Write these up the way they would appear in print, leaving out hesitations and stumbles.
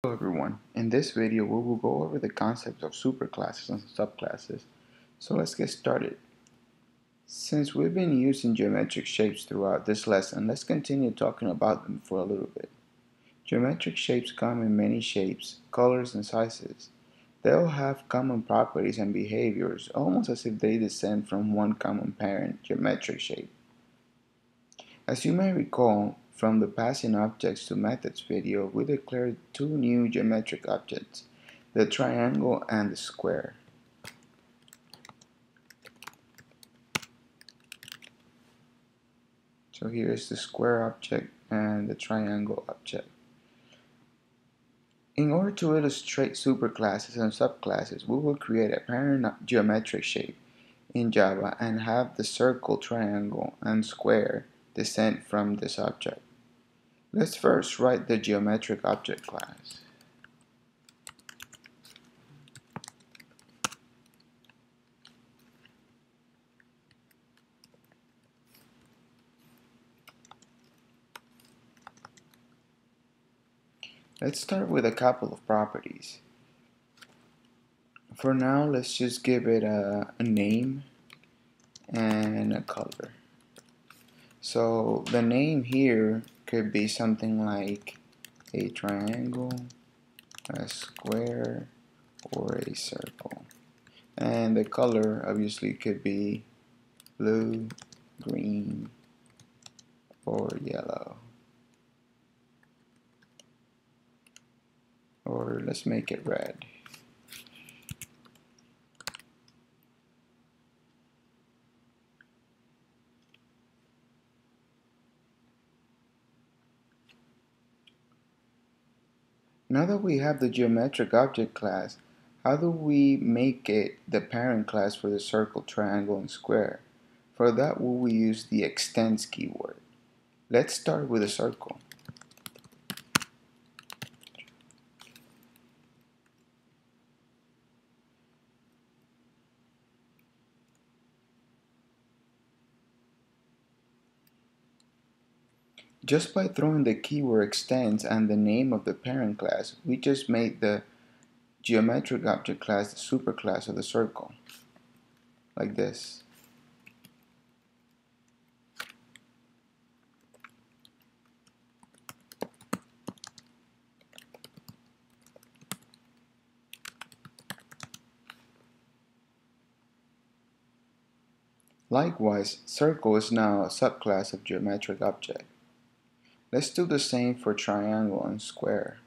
Hello everyone, in this video we will go over the concepts of superclasses and subclasses. So let's get started. Since we've been using geometric shapes throughout this lesson, let's continue talking about them for a little bit. Geometric shapes come in many shapes, colors, and sizes. They all have common properties and behaviors, almost as if they descend from one common parent geometric shape. As you may recall, from the Passing Objects to Methods video, we declared two new geometric objects, the triangle and the square. So here is the square object and the triangle object. In order to illustrate superclasses and subclasses, we will create a parent geometric shape in Java and have the circle, triangle, and square descend from this object. Let's first write the geometric object class. Let's start with a couple of properties. For now, let's just give it a name and a color. So the name here could be something like a triangle, a square, or a circle. And the color obviously could be blue, green, or yellow. Or let's make it red. Now that we have the geometric object class, how do we make it the parent class for the circle, triangle, and square? For that, we will use the extends keyword. Let's start with a circle. Just by throwing the keyword extends and the name of the parent class, we just made the geometric object class the superclass of the circle, like this. Likewise, circle is now a subclass of geometric object. Let's do the same for triangle and square.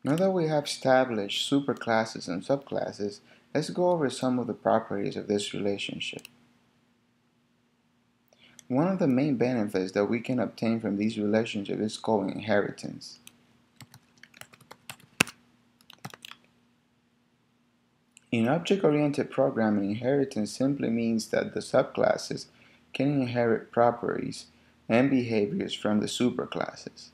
Now that we have established superclasses and subclasses, let's go over some of the properties of this relationship. One of the main benefits that we can obtain from these relationships is called inheritance. In object-oriented programming, inheritance simply means that the subclasses can inherit properties and behaviors from the superclasses.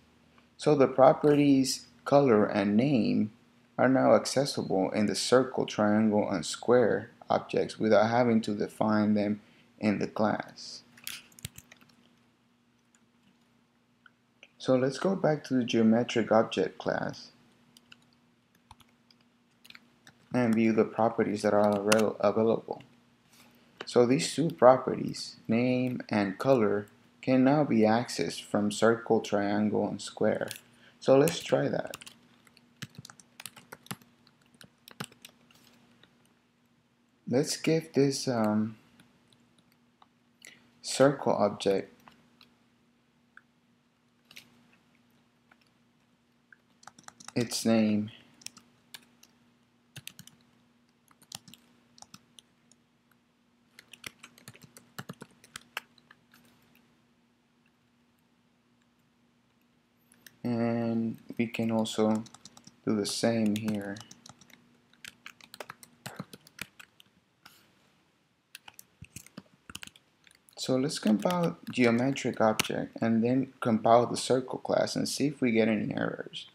So the properties color and name are now accessible in the circle, triangle, and square objects without having to define them in the class. So let's go back to the geometric object class and view the properties that are available. So these two properties, name and color, can now be accessed from circle, triangle, and square. So let's try that. Let's give this circle object, its name, and we can also do the same here. So let's compile geometric object and then compile the circle class and see if we get any errors.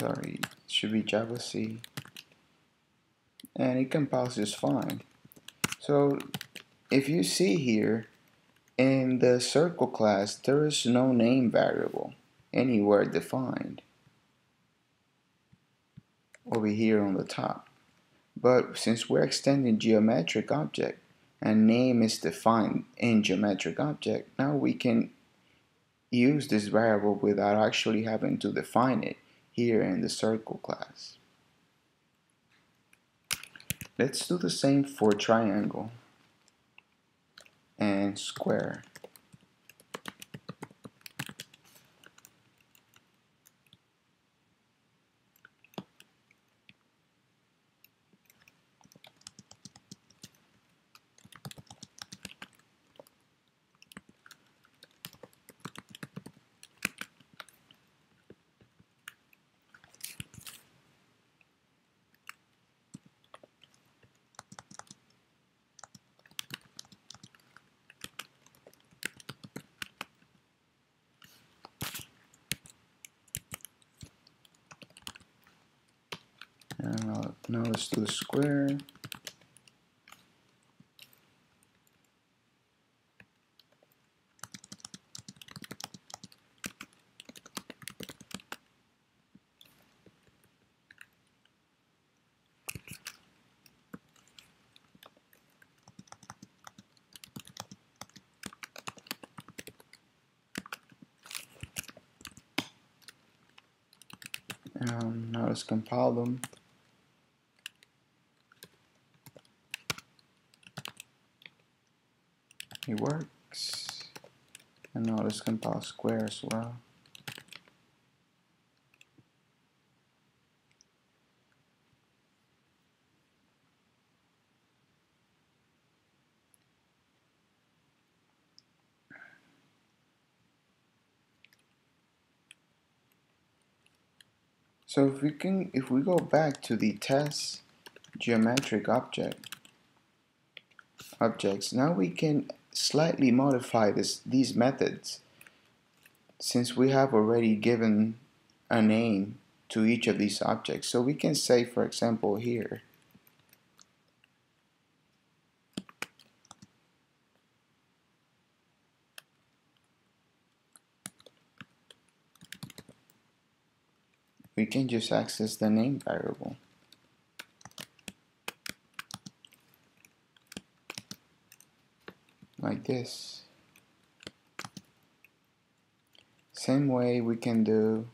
Sorry, it should be Java C. And it compiles just fine. So if you see here, in the circle class, there is no name variable anywhere defined over here on the top. But since we're extending geometric object and name is defined in geometric object, now we can use this variable without actually having to define it here in the circle class. Let's do the same for triangle and square. Now let's do the square. Now let's compile them. It works. And now let's compile square as well. So if we go back to the test geometric objects, now we can slightly modify these methods since we have already given a name to each of these objects. So we can say, for example, here, we can just access the name variable. Like this. Same way we can do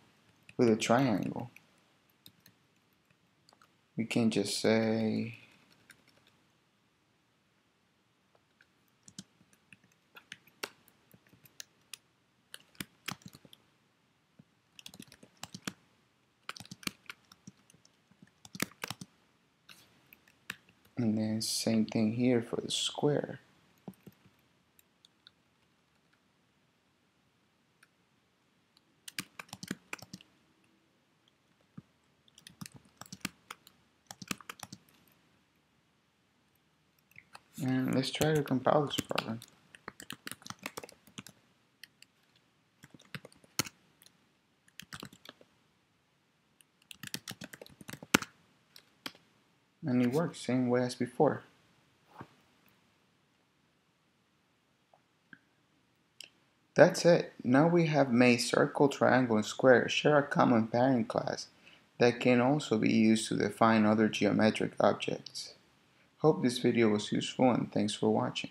with a triangle. We can just say and then same thing here for the square. And let's try to compile this problem. And it works same way as before. That's it. Now we have made circle, triangle, and square share a common parent class that can also be used to define other geometric objects. Hope this video was useful and thanks for watching.